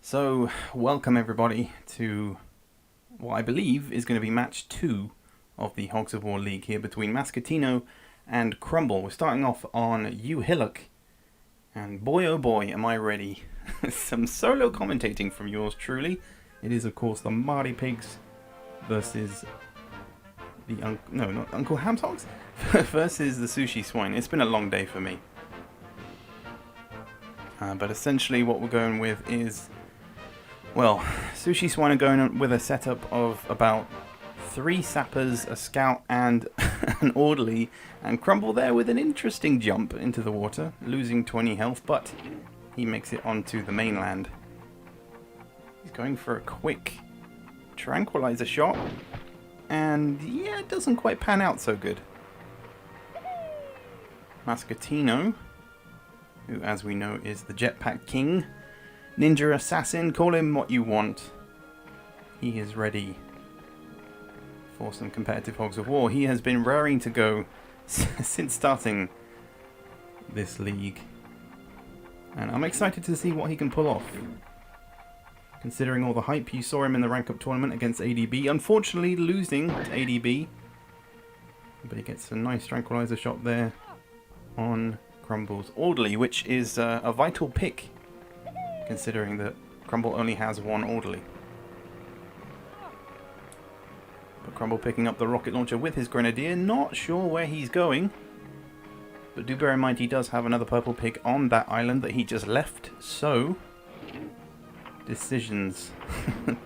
So, welcome everybody to what I believe is going to be match 2 of the Hogs of War League here between Mascettino and Crumble. We're starting off on Hillock, and boy oh boy am I ready. Some solo commentating from yours truly. It is of course the Mardy Pigs versus the not Uncle Ham's Hogs versus the Sushi Swine. It's been a long day for me. But essentially what we're going with is, well, Sushi Swine are going with a setup of about 3 sappers, a scout and an orderly, and Crumble there with an interesting jump into the water, losing 20 health, but he makes it onto the mainland. He's going for a quick tranquilizer shot, and yeah, it doesn't quite pan out so good. Mascettino, who as we know is the Jetpack King, Ninja Assassin, call him what you want. He is ready for some competitive Hogs of War. He has been raring to go since starting this league. And I'm excited to see what he can pull off. Considering all the hype, you saw him in the Rankup Tournament against ADB. Unfortunately losing to ADB. But he gets a nice tranquilizer shot there on Crumble's orderly, which is a vital pick, considering that Crumble only has 1 orderly. But Crumble picking up the rocket launcher with his grenadier, not sure where he's going. But do bear in mind he does have another purple pig on that island that he just left, so decisions.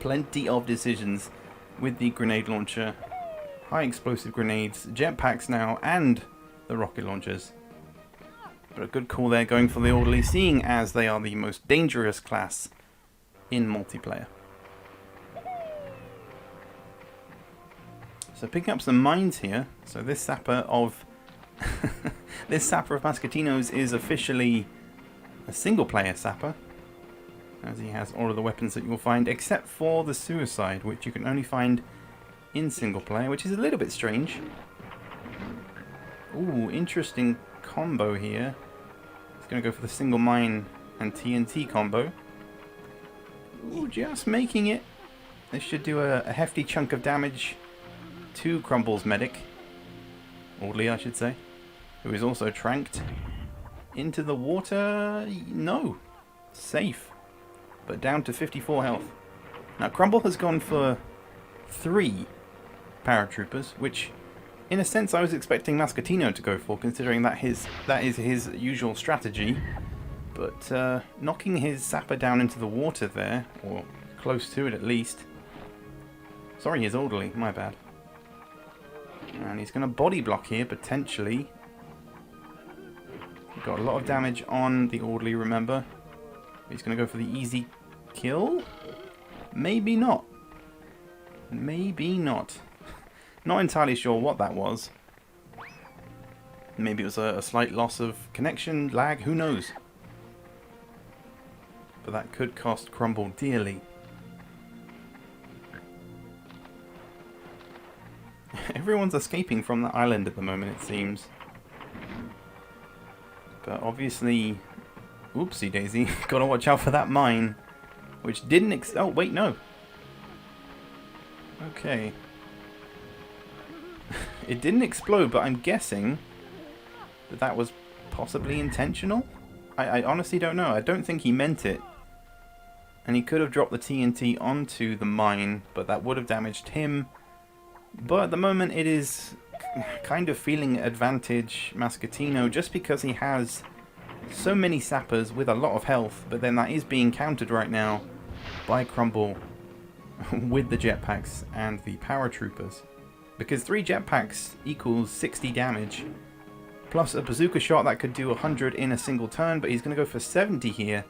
Plenty of decisions with the grenade launcher. High explosive grenades, jetpacks now, and the rocket launchers. But a good call there going for the orderly, seeing as they are the most dangerous class in multiplayer. So picking up some mines here. So this sapper of Mascettino's is officially a single player sapper, as he has all of the weapons that you'll find except for the suicide, which you can only find in single player, which is a little bit strange. Ooh, interesting combo here. He's going to go for the single mine and TNT combo. Ooh, just making it. This should do a hefty chunk of damage to Crumble's medic. Orderly, I should say. Who is also tranked. Into the water. No. Safe. But down to 54 health. Now Crumble has gone for 3 paratroopers, which in a sense I was expecting Mascettino to go for, considering that is his usual strategy. But knocking his sapper down into the water there, or close to it at least. Sorry, his orderly, my bad. And he's going to body block here, potentially. Got a lot of damage on the orderly, remember. He's going to go for the easy kill? Maybe not. Maybe not. Not entirely sure what that was. Maybe it was a slight loss of connection, lag, who knows. But that could cost Crumble dearly. Everyone's escaping from the island at the moment, it seems. But obviously, oopsie daisy, gotta watch out for that mine, which didn't oh wait, no. Okay. It didn't explode, but I'm guessing that that was possibly intentional? I honestly don't know. I don't think he meant it. And he could have dropped the TNT onto the mine, but that would have damaged him. But at the moment it is kind of feeling advantage Mascettino, just because he has so many sappers with a lot of health, but then that is being countered right now by Crumble with the jetpacks and the paratroopers. Because 3 jetpacks equals 60 damage, plus a bazooka shot that could do 100 in a single turn, but he's going to go for 70 here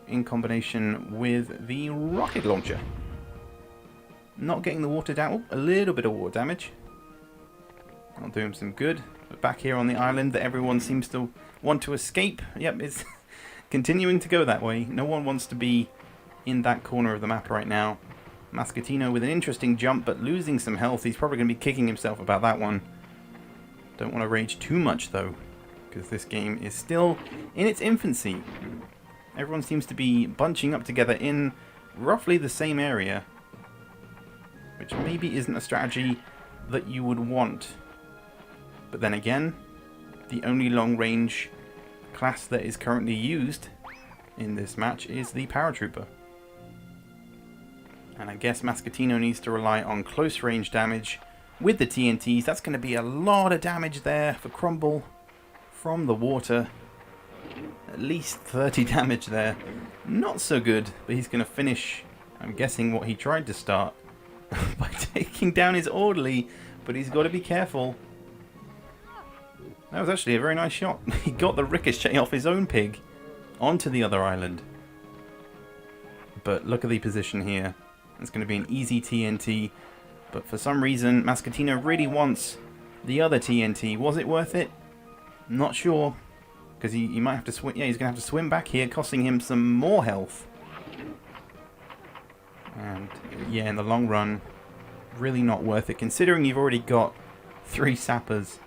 in combination with the rocket launcher. Not getting the water down. Oh, a little bit of water damage. That'll do him some good. But back here on the island that everyone seems to want to escape. Yep, it's continuing to go that way. No one wants to be in that corner of the map right now. Mascettino with an interesting jump, but losing some health. He's probably going to be kicking himself about that one. Don't want to rage too much though, because this game is still in its infancy. Everyone seems to be bunching up together in roughly the same area, which maybe isn't a strategy that you would want. But then again, the only long-range class that is currently used in this match is the Paratrooper. And I guess Mascettino needs to rely on close-range damage with the TNTs. That's going to be a lot of damage there for Crumble from the water. At least 30 damage there. Not so good, but he's going to finish, I'm guessing, what he tried to start by taking down his orderly, but he's got to be careful. That was actually a very nice shot. He got the ricochet off his own pig onto the other island. But look at the position here. It's going to be an easy TNT, but for some reason Mascettino really wants the other TNT. Was it worth it? Not sure, because he might have to swim. Yeah, he's going to have to swim back here, costing him some more health. And yeah, in the long run, really not worth it, considering you've already got 3 sappers.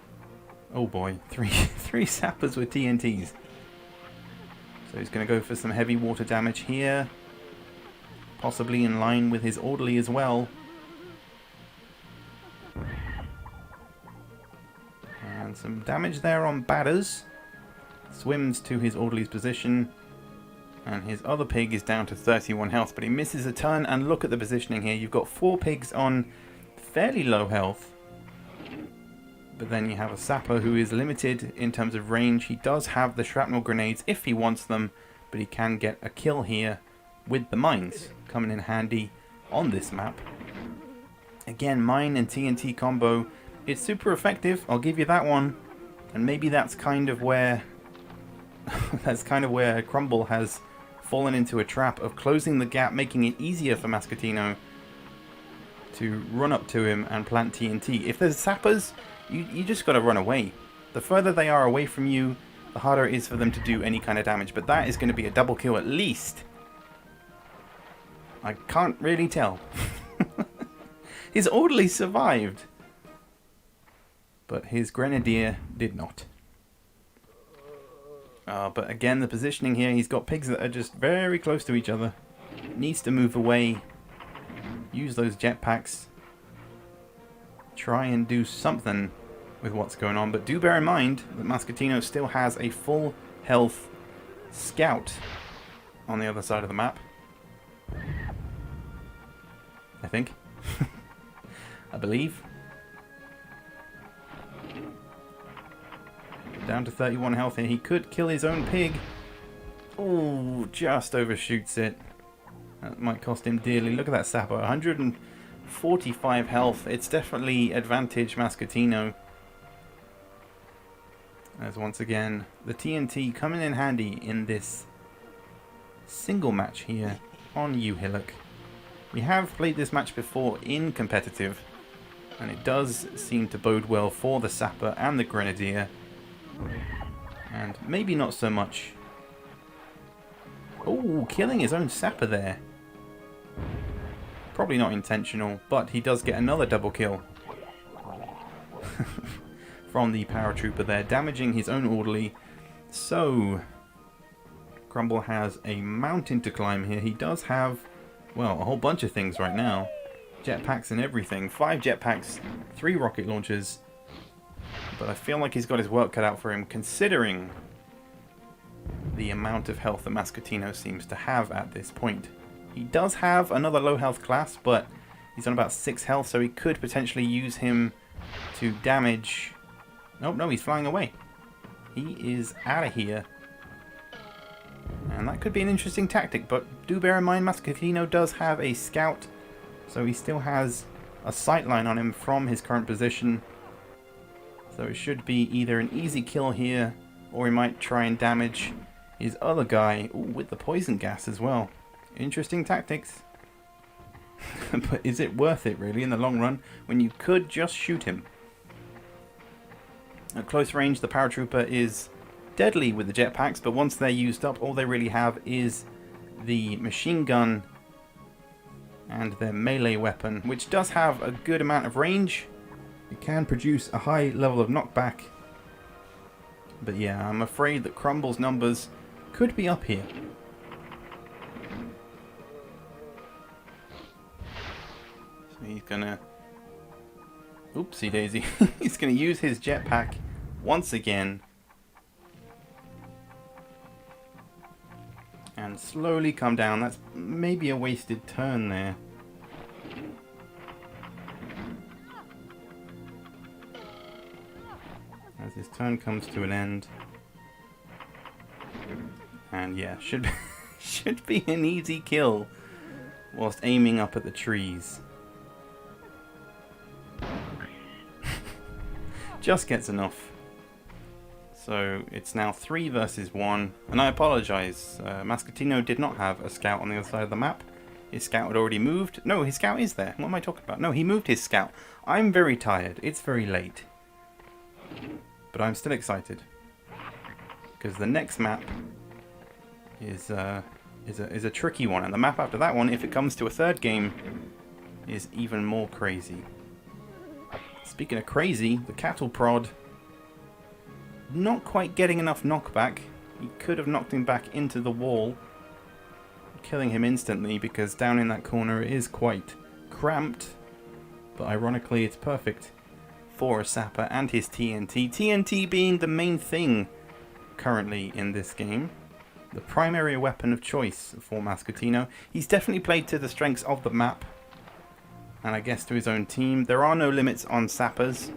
Oh boy, three sappers with TNTs. So he's going to go for some heavy water damage here. Possibly in line with his orderly as well. And some damage there on Batters. Swims to his orderly's position. And his other pig is down to 31 health, but he misses a turn. And look at the positioning here. You've got 4 pigs on fairly low health. But then you have a sapper who is limited in terms of range. He does have the shrapnel grenades if he wants them, but he can get a kill here with the mines coming in handy on this map. Again, mine and TNT combo, it's super effective, I'll give you that one. And maybe that's kind of where Crumble has fallen into a trap of closing the gap, making it easier for Mascettino to run up to him and plant TNT. If there's sappers, you just got to run away. The further they are away from you, the harder it is for them to do any kind of damage. But that is going to be a double kill at least. I can't really tell. His orderly survived, but his grenadier did not. But again, the positioning here, he's got pigs that are just very close to each other. Needs to move away. Use those jetpacks. Try and do something with what's going on. But do bear in mind that Mascettino still has a full health scout on the other side of the map. I think. I believe. Down to 31 health here. He could kill his own pig. Oh, just overshoots it. That might cost him dearly. Look at that sapper. 145 health. It's definitely advantage Mascettino. As once again, the TNT coming in handy in this single match here on Hillock. We have played this match before in competitive, and it does seem to bode well for the sapper and the grenadier. And maybe not so much. Oh, killing his own sapper there. Probably not intentional, but he does get another double kill from the paratrooper there, damaging his own orderly. So Crumble has a mountain to climb here. He does have, well, a whole bunch of things right now. Jetpacks and everything. 5 jetpacks, 3 rocket launchers. But I feel like he's got his work cut out for him, considering the amount of health that Mascettino seems to have at this point. He does have another low health class, but he's on about 6 health, so he could potentially use him to damage. Nope, no, he's flying away. He is out of here. And that could be an interesting tactic, but do bear in mind Mascettino does have a scout, so he still has a sightline on him from his current position. So it should be either an easy kill here, or he might try and damage his other guy. Ooh, with the poison gas as well. Interesting tactics. But is it worth it really in the long run when you could just shoot him? At close range, the paratrooper is deadly with the jetpacks, but once they're used up, all they really have is the machine gun and their melee weapon, which does have a good amount of range. It can produce a high level of knockback. But yeah, I'm afraid that Crumble's numbers could be up here. He's gonna... Oopsie daisy. He's gonna use his jetpack once again. And slowly come down. That's maybe a wasted turn there. As his turn comes to an end. And yeah, should be an easy kill whilst aiming up at the trees. Just gets enough. So it's now 3 versus 1. And I apologise, Mascettino did not have a scout on the other side of the map. His scout had already moved. No, his scout is there. What am I talking about? No, he moved his scout. I'm very tired. It's very late. But I'm still excited. Because the next map is a tricky one. And the map after that one, if it comes to a third game, is even more crazy. Speaking of crazy, the cattle prod... not quite getting enough knockback. He could have knocked him back into the wall, killing him instantly, because down in that corner it is quite cramped. But ironically it's perfect for a sapper and his TNT. TNT being the main thing currently in this game. The primary weapon of choice for Mascettino. He's definitely played to the strengths of the map, and I guess to his own team. There are no limits on sappers,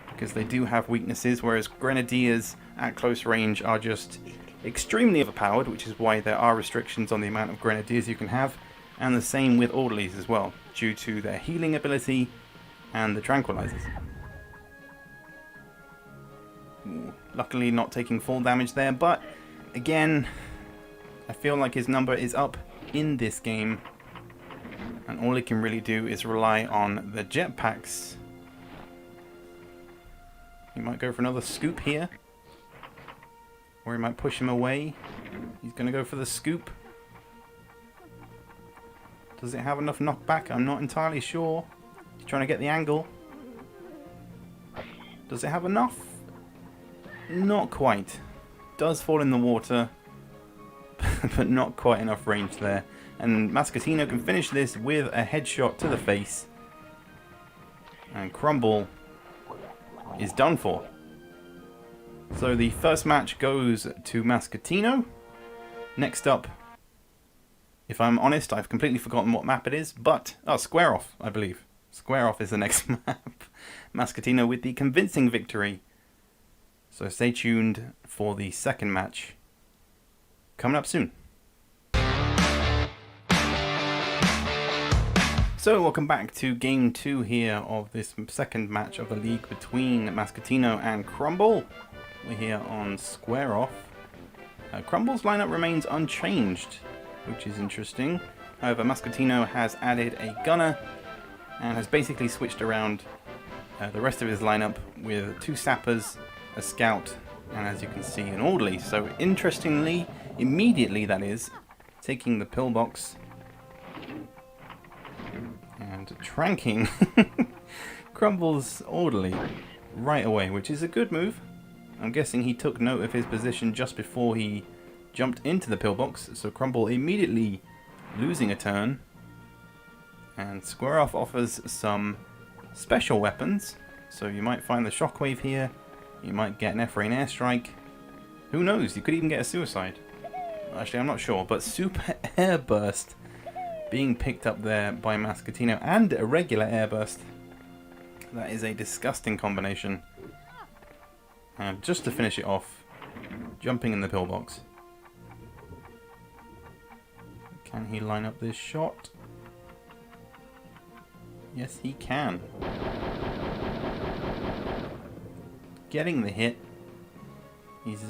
because they do have weaknesses, whereas grenadiers at close range are just extremely overpowered, which is why there are restrictions on the amount of grenadiers you can have, and the same with orderlies as well, due to their healing ability and the tranquilizers. Ooh, luckily not taking full damage there, but again, I feel like his number is up in this game, and all he can really do is rely on the jetpacks. He might go for another scoop here. Or he might push him away. He's going to go for the scoop. Does it have enough knockback? I'm not entirely sure. He's trying to get the angle. Does it have enough? Not quite. Does fall in the water. But not quite enough range there. And Mascettino can finish this with a headshot to the face. And Crumble is done for. So the first match goes to Mascettino. Next up, if I'm honest, I've completely forgotten what map it is, but Square Off, I believe. Square Off is the next map. Mascettino with the convincing victory. So stay tuned for the second match coming up soon. So welcome back to game 2 here of this second match of the league between Mascettino and Crumble. We're here on Square Off. Crumble's lineup remains unchanged, which is interesting. However, Mascettino has added a gunner and has basically switched around the rest of his lineup with 2 sappers, a scout, and as you can see, an orderly. So interestingly, immediately that is, taking the pillbox and tranking Crumble's orderly right away, which is a good move. I'm guessing he took note of his position just before he jumped into the pillbox, so Crumble immediately losing a turn. And Square Off offers some special weapons, so you might find the shockwave here, you might get an F-Rain airstrike, who knows, you could even get a suicide. Actually, I'm not sure, but super airburst being picked up there by Mascettino, and a regular airburst. That is a disgusting combination. And just to finish it off, jumping in the pillbox. Can he line up this shot? Yes, he can. Getting the hit. He's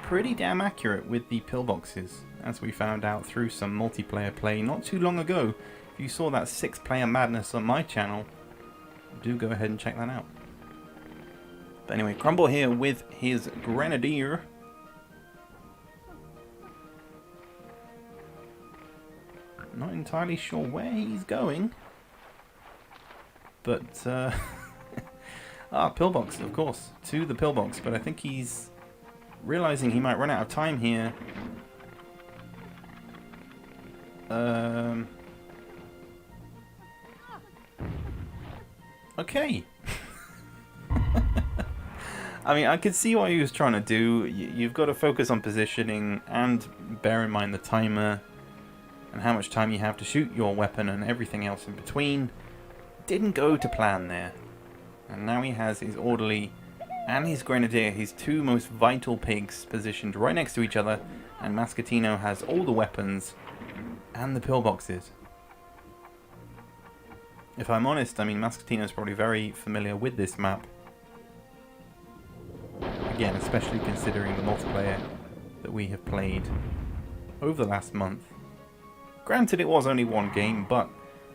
pretty damn accurate with the pillboxes, as we found out through some multiplayer play not too long ago. If you saw that 6-player madness on my channel, do go ahead and check that out. But anyway, Crumble here with his Grenadier. Not entirely sure where he's going. But, pillbox, of course. To the pillbox, but I think he's realizing he might run out of time here. Okay. I mean, I could see what he was trying to do. You've got to focus on positioning and bear in mind the timer and how much time you have to shoot your weapon and everything else in between. Didn't go to plan there. And now he has his orderly and his grenadier, his two most vital pigs, positioned right next to each other, and Mascettino has all the weapons and the pillboxes. If I'm honest, I mean, Mascettino is probably very familiar with this map. Again, especially considering the multiplayer that we have played over the last month. Granted, it was only one game, but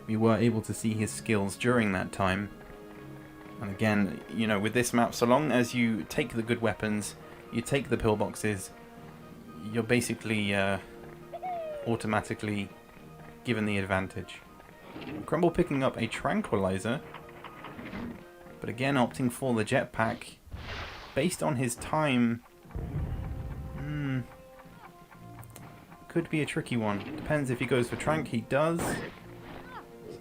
we were able to see his skills during that time. And again, you know, with this map, so long as you take the good weapons, you take the pillboxes, you're basically automatically given the advantage. Crumble picking up a tranquilizer, but again opting for the jetpack. Based on his time, could be a tricky one. Depends if he goes for trank. He does.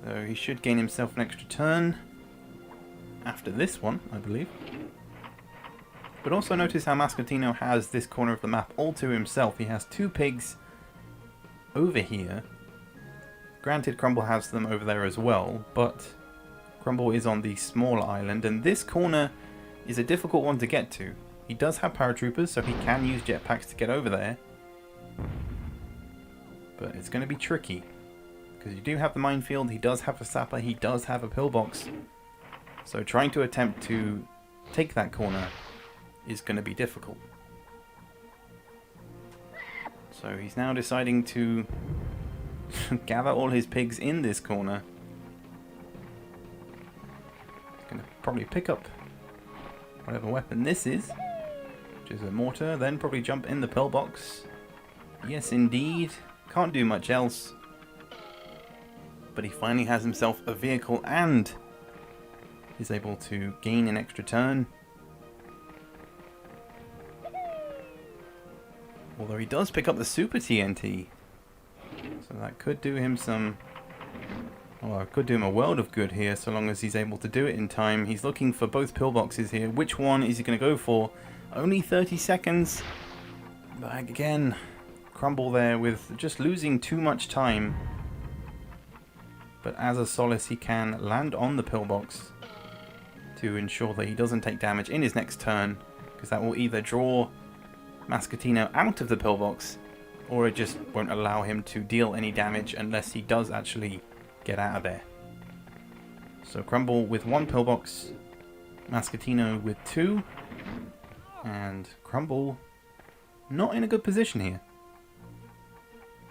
So he should gain himself an extra turn after this one, I believe. But also notice how Mascettino has this corner of the map all to himself. He has two pigs over here. Granted, Crumble has them over there as well, but Crumble is on the small island, and this corner is a difficult one to get to. He does have paratroopers, so he can use jetpacks to get over there. But it's going to be tricky, because you do have the minefield, he does have a sapper, he does have a pillbox. So trying to attempt to take that corner is going to be difficult. So he's now deciding to gather all his pigs in this corner. He's going to probably pick up whatever weapon this is, which is a mortar, then probably jump in the pillbox. Yes, indeed. Can't do much else. But he finally has himself a vehicle and is able to gain an extra turn. Although he does pick up the Super TNT. So that could do him some... well, it could do him a world of good here, so long as he's able to do it in time. He's looking for both pillboxes here. Which one is he going to go for? Only 30 seconds. But again, Crumble there with just losing too much time. But as a solace, he can land on the pillbox to ensure that he doesn't take damage in his next turn, because that will either draw Mascettino out of the pillbox, or it just won't allow him to deal any damage unless he does actually get out of there. So Crumble with one pillbox, Mascettino with two, and Crumble not in a good position here.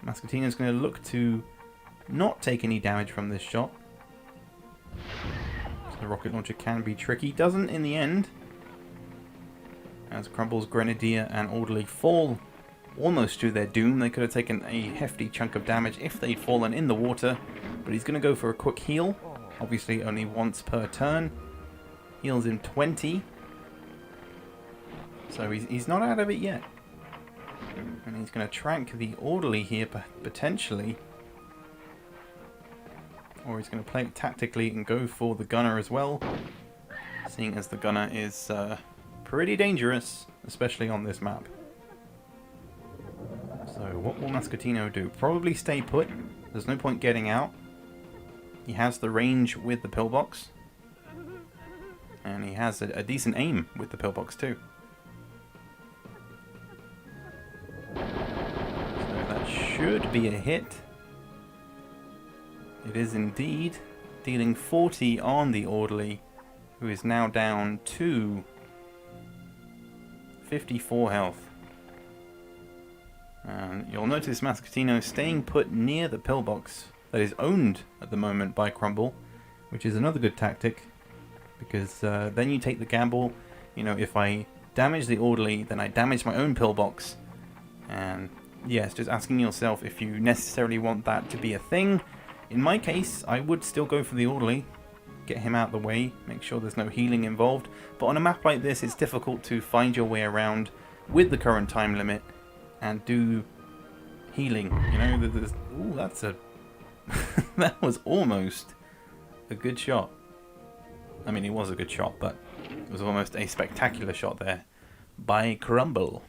Mascettino's going to look to not take any damage from this shot. So the rocket launcher can be tricky. Doesn't in the end, as Crumble's Grenadier and Orderly fall almost to their doom. They could have taken a hefty chunk of damage if they'd fallen in the water, but he's going to go for a quick heal. Obviously only once per turn. Heals him 20. So he's not out of it yet. And he's going to trank the Orderly here, potentially. Or he's going to play it tactically and go for the Gunner as well. Seeing as the Gunner is pretty dangerous, especially on this map. So what will Mascettino do? Probably stay put. There's no point getting out. He has the range with the pillbox. And he has a decent aim with the pillbox too. So that should be a hit. It is indeed, dealing 40 on the Orderly, who is now down to 54 health. And you'll notice Mascettino staying put near the pillbox that is owned at the moment by Crumble, which is another good tactic, because then you take the gamble. You know, if I damage the Orderly, then I damage my own pillbox. And yes, just asking yourself if you necessarily want that to be a thing. In my case, I would still go for the Orderly, get him out of the way, make sure there's no healing involved. But on a map like this, it's difficult to find your way around with the current time limit and do healing. You know, ooh, that's a that was almost a good shot. I mean, it was a good shot, but it was almost a spectacular shot there by Crumble.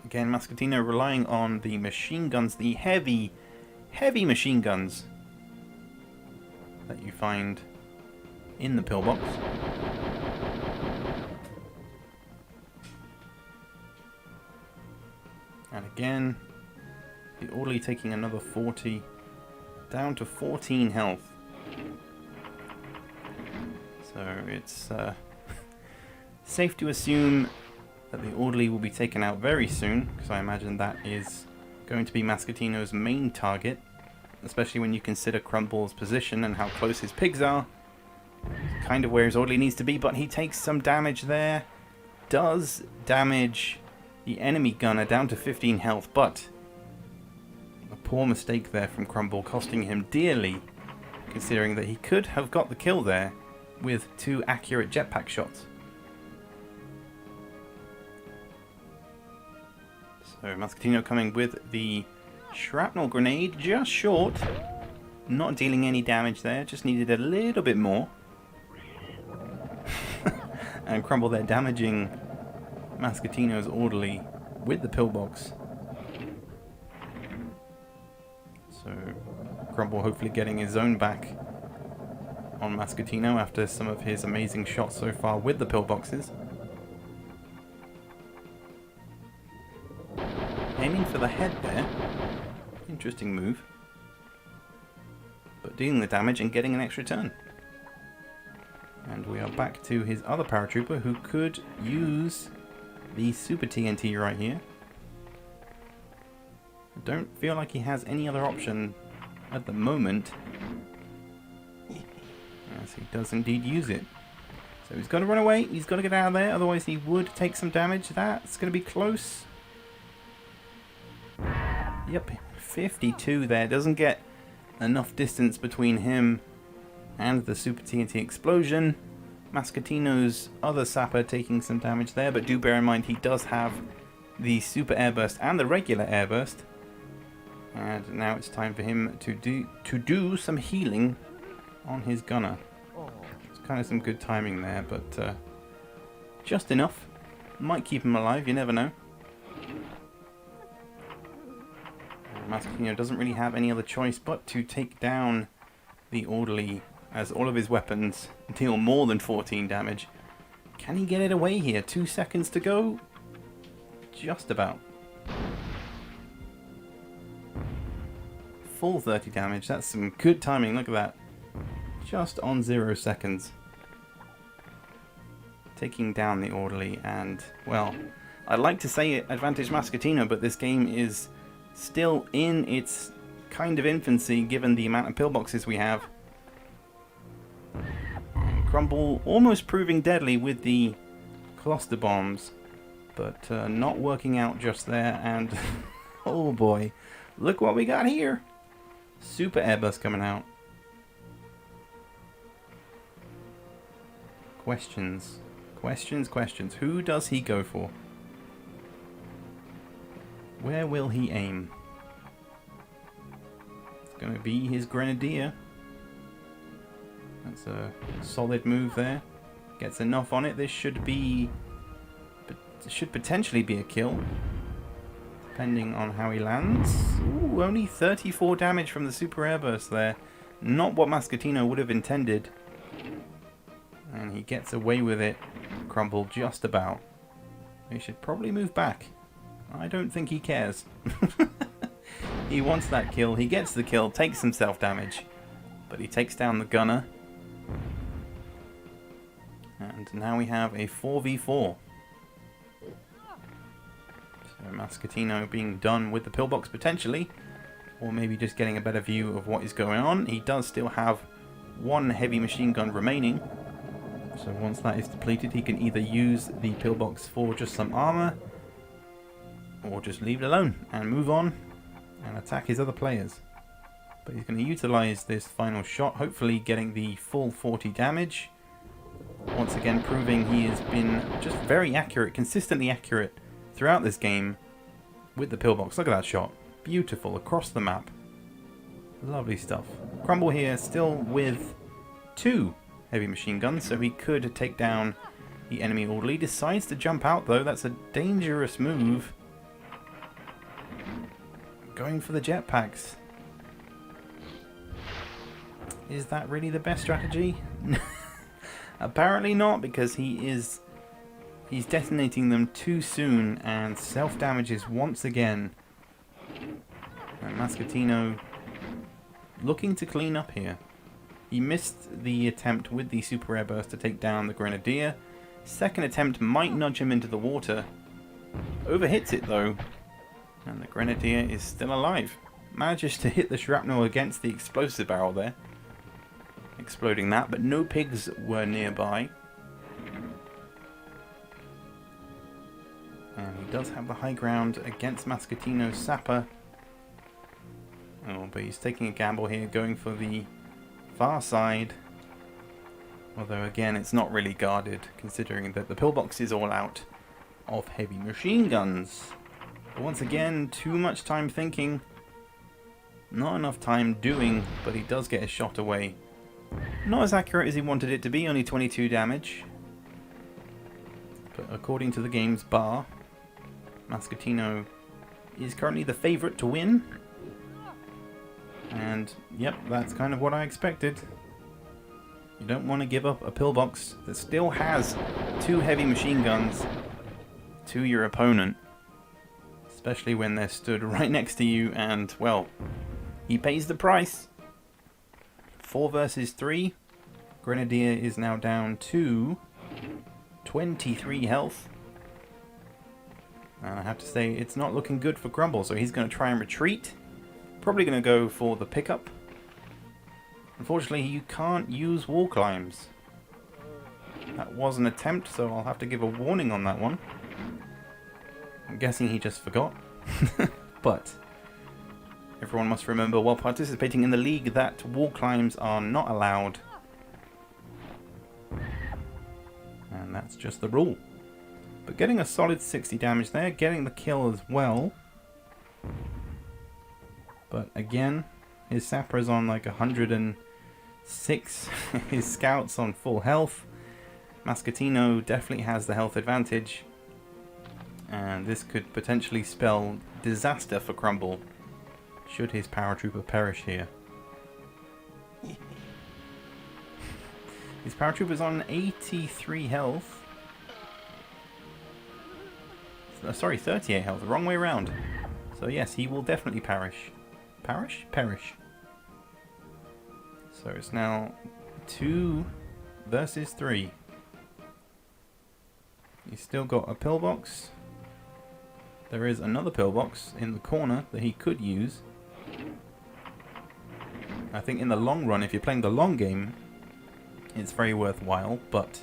Again, Mascettino relying on the machine guns, the heavy machine guns that you find in the pillbox. And again, the orderly taking another 40, down to 14 health. So it's safe to assume that the orderly will be taken out very soon, because I imagine that is going to be Mascettino's main target, especially when you consider Crumble's position and how close his pigs are. Kind of where his orderly needs to be, but he takes some damage there. Does damage the enemy gunner down to 15 health, but a poor mistake there from Crumble, costing him dearly, considering that he could have got the kill there with 2 accurate jetpack shots. So Mascettino coming with the shrapnel grenade, just short. Not dealing any damage there, just needed a little bit more. And Crumble there damaging Mascettino's orderly with the pillbox. So Crumble hopefully getting his zone back on Mascettino after some of his amazing shots so far with the pillboxes. Aiming for the head there. Interesting move. But dealing the damage and getting an extra turn. And we are back to his other paratrooper who could use the Super TNT right here. I don't feel like he has any other option at the moment. Yes, he does indeed use it. So he's got to run away. He's got to get out of there. Otherwise he would take some damage. That's going to be close. Yep, 52 there. Doesn't get enough distance between him and the Super TNT explosion. Mascettino's other sapper taking some damage there, but do bear in mind he does have the Super Airburst and the regular Airburst. And now it's time for him to do some healing on his gunner. It's kind of some good timing there, but just enough. Might keep him alive, you never know. Mascettino doesn't really have any other choice but to take down the orderly, as all of his weapons deal more than 14 damage. Can he get it away here? 2 seconds to go? Just about. Full 30 damage. That's some good timing. Look at that. Just on 0 seconds. Taking down the orderly, and, well, I'd like to say advantage Mascettino, but this game is still in its kind of infancy given the amount of pillboxes we have. Crumble almost proving deadly with the cluster bombs, but not working out just there, and oh boy, look what we got here. Super Airburst coming out. Questions. Questions. Who does he go for? Where will he aim? It's going to be his Grenadier. That's a solid move there. Gets enough on it. This should potentially be a kill, depending on how he lands. Ooh, only 34 damage from the Super Airburst there. Not what Mascettino would have intended. And he gets away with it. Crumble just about. He should probably move back. I don't think he cares. He wants that kill. He gets the kill, takes some self-damage, but he takes down the gunner. And now we have a 4v4. So Mascettino being done with the pillbox potentially, or maybe just getting a better view of what is going on. He does still have 1 heavy machine gun remaining. So once that is depleted, he can either use the pillbox for just some armor, or just leave it alone and move on and attack his other players. But he's going to utilize this final shot, hopefully getting the full 40 damage. Once again proving he has been just very accurate, consistently accurate throughout this game with the pillbox. Look at that shot. Beautiful, across the map. Lovely stuff. Crumble here still with 2 heavy machine guns, so he could take down the enemy orderly. Decides to jump out though. That's a dangerous move. Going for the jetpacks. Is that really the best strategy? Apparently not, because he's detonating them too soon and self-damages once again. And Mascettino looking to clean up here. He missed the attempt with the super air burst to take down the Grenadier. Second attempt might nudge him into the water. Overhits it though. And the Grenadier is still alive. Manages to hit the shrapnel against the explosive barrel there, exploding that, but no pigs were nearby. And he does have the high ground against Mascettino's sapper. Oh, but he's taking a gamble here, going for the far side. Although again, it's not really guarded, considering that the pillbox is all out of heavy machine guns. But once again, too much time thinking. Not enough time doing, but he does get a shot away. Not as accurate as he wanted it to be, only 22 damage. But according to the game's bar, Mascettino is currently the favourite to win. And yep, that's kind of what I expected. You don't want to give up a pillbox that still has 2 heavy machine guns to your opponent. Especially when they're stood right next to you and, well, he pays the price. 4 versus 3. Grenadier is now down to 23 health. And I have to say, it's not looking good for Crumble, so he's going to try and retreat. Probably going to go for the pickup. Unfortunately, you can't use wall climbs. That was an attempt, so I'll have to give a warning on that one. I'm guessing he just forgot. But everyone must remember, while participating in the league, that wall climbs are not allowed. And that's just the rule. But getting a solid 60 damage there, getting the kill as well. But again, his sapper is on like 106. His scout's on full health. Mascettino definitely has the health advantage. And this could potentially spell disaster for Crumble, should his paratrooper perish here. His paratrooper's on 83 health. Sorry, 38 health. Wrong way around. So yes, he will definitely perish. Perish? Perish. So it's now 2 versus 3. He's still got a pillbox. There is another pillbox in the corner that he could use. I think in the long run, if you're playing the long game, it's very worthwhile, but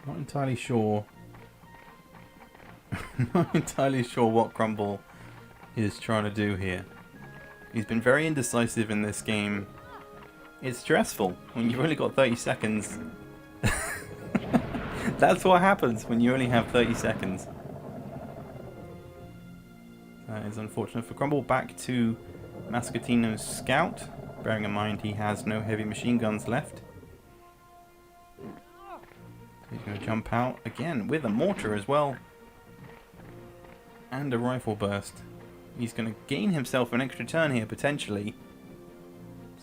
not entirely sure. Not entirely sure what Crumble is trying to do here. He's been very indecisive in this game. It's stressful when you've only got 30 seconds. That's what happens when you only have 30 seconds. That is unfortunate for Crumble. Back to Mascettino's scout, bearing in mind he has no heavy machine guns left. He's going to jump out again with a mortar as well. And a rifle burst. He's going to gain himself an extra turn here, potentially.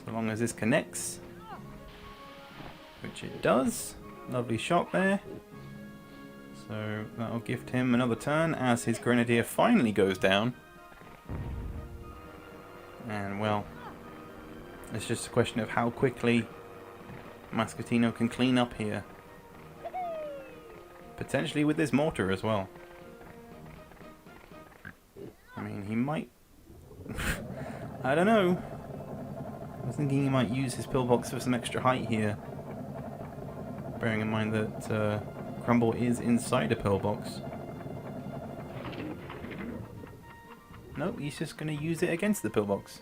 So long as this connects. Which it does. Lovely shot there. So that'll gift him another turn as his Grenadier finally goes down. And well, it's just a question of how quickly Mascettino can clean up here. Potentially with this mortar as well. I mean, he might... I don't know. I was thinking he might use his pillbox for some extra height here. Bearing in mind that Crumble is inside a pillbox. Nope, he's just going to use it against the pillbox.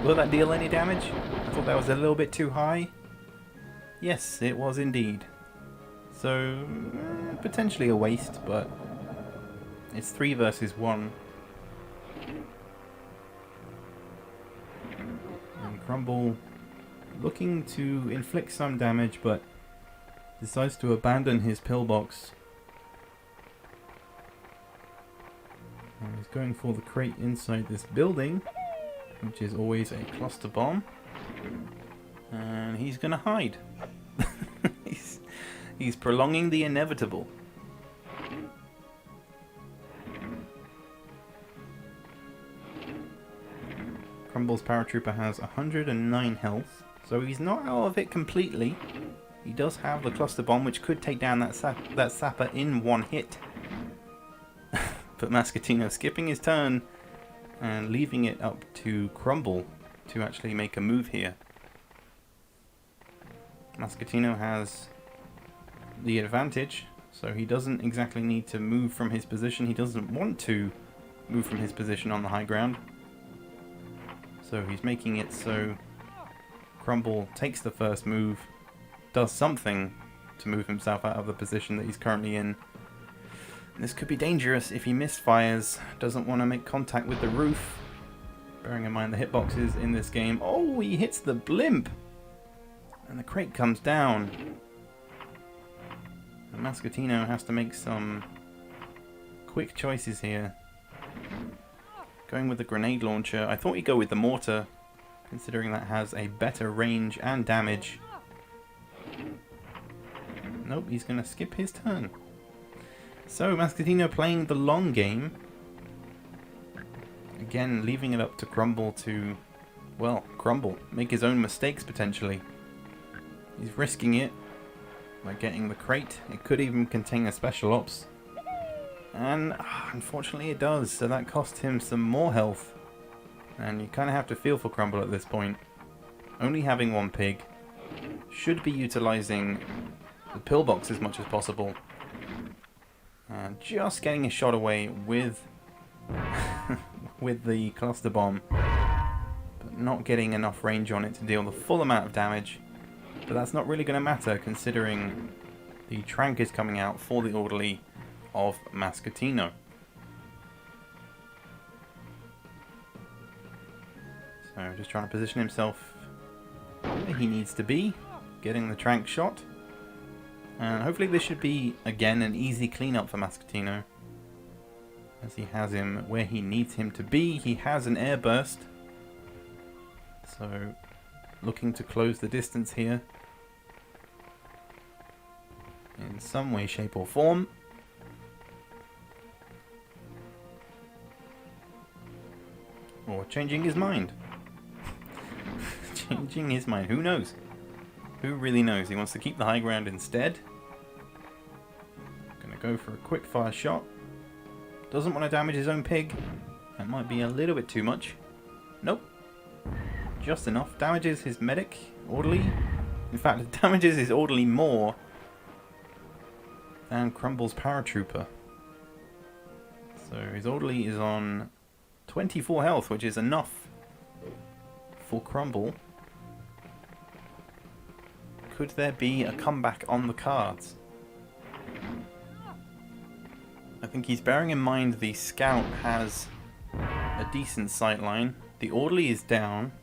Will that deal any damage? I thought that was a little bit too high. Yes, it was indeed. So, potentially a waste, but it's 3 versus 1. Crumble looking to inflict some damage, but decides to abandon his pillbox. And he's going for the crate inside this building, which is always a cluster bomb. And he's gonna hide. he's prolonging the inevitable. Crumble's paratrooper has 109 health, so he's not out of it completely. He does have the cluster bomb, which could take down that sapper in one hit. But Mascettino skipping his turn and leaving it up to Crumble to actually make a move here. Mascettino has the advantage, so he doesn't exactly need to move from his position. He doesn't want to move from his position on the high ground. So he's making it so Crumble takes the first move, does something to move himself out of the position that he's currently in. This could be dangerous if he misfires, doesn't want to make contact with the roof. Bearing in mind the hitboxes in this game. Oh, he hits the blimp! And the crate comes down. And Mascettino has to make some quick choices here. Going with the grenade launcher. I thought he'd go with the mortar, considering that has a better range and damage. Nope, he's going to skip his turn. So, Mascettino playing the long game. Again, leaving it up to Crumble to, well, Crumble. Make his own mistakes, potentially. He's risking it by getting the crate. It could even contain a special ops. And, unfortunately, it does. So that cost him some more health. And you kind of have to feel for Crumble at this point. Only having one pig. Should be utilizing the pillbox as much as possible. Just getting a shot away with with the cluster bomb, but not getting enough range on it to deal the full amount of damage. But that's not really going to matter, considering the trank is coming out for the orderly of Mascettino. So just trying to position himself where he needs to be, getting the trank shot. And hopefully this should be, again, an easy cleanup for Mascettino, as he has him where he needs him to be. He has an air burst, so looking to close the distance here in some way, shape or form. Or changing his mind. Changing his mind, who knows? Who really knows? He wants to keep the high ground instead. Gonna go for a quick fire shot. Doesn't want to damage his own pig. That might be a little bit too much. Nope. Just enough. Damages his medic, orderly. In fact, it damages his orderly more than Crumble's paratrooper. So his orderly is on 24 health, which is enough for Crumble. Could there be a comeback on the cards? I think he's bearing in mind the scout has a decent sightline. The orderly is down.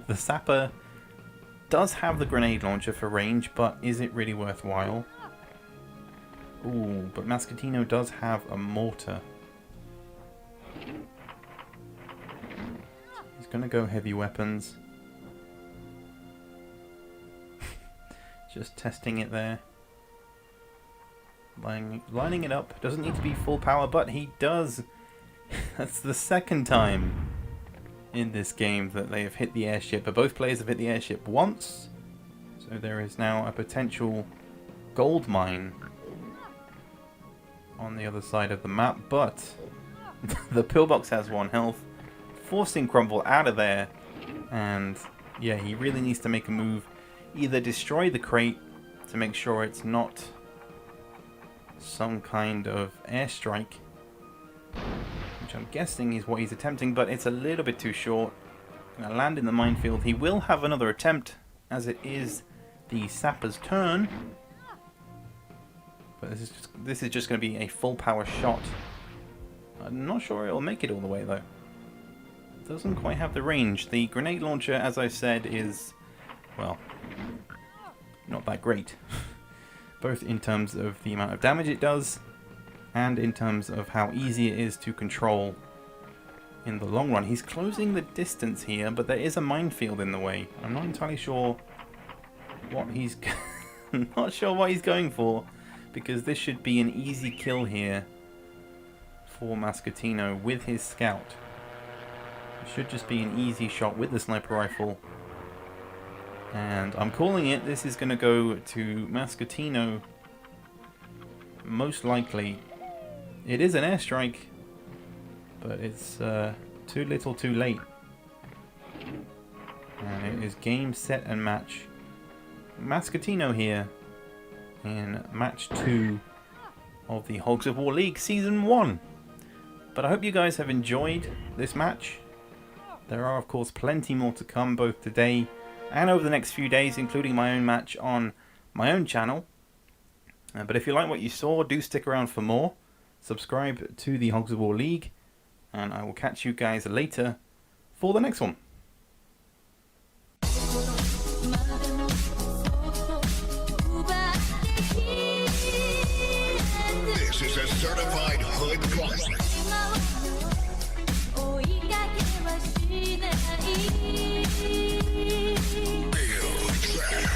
The sapper does have the grenade launcher for range, but is it really worthwhile? Ooh, but Mascettino does have a mortar. He's going to go heavy weapons. Just testing it there. Lining it up. Doesn't need to be full power, but he does. That's the second time in this game that they have hit the airship. But both players have hit the airship once. So there is now a potential gold mine on the other side of the map. But the pillbox has 1 health, forcing Crumble out of there. And yeah, he really needs to make a move. Either destroy the crate to make sure it's not some kind of airstrike, which I'm guessing is what he's attempting, but it's a little bit too short. Gonna land in the minefield. He will have another attempt, as it is the sapper's turn. But this is just going to be a full power shot. I'm not sure it'll make it all the way though. doesn't quite have the range. The grenade launcher, as I said, is, well, not that great. Both in terms of the amount of damage it does, and in terms of how easy it is to control in the long run. He's closing the distance here, but there is a minefield in the way. I'm not entirely sure what he's... not sure what he's going for, because this should be an easy kill here for Mascettino with his scout. It should just be an easy shot with the sniper rifle. And I'm calling it, this is going to go to Mascettino. Most likely. It is an airstrike, but it's too little too late. And it is game, set and match. Mascettino here in match 2 of the Hogs of War League Season 1. But I hope you guys have enjoyed this match. There are of course plenty more to come both today and over the next few days, including my own match on my own channel. But if you like what you saw, do stick around for more. Subscribe to the Hogs of War League, and I will catch you guys later for the next one. This is a certified hood classic. Real trap.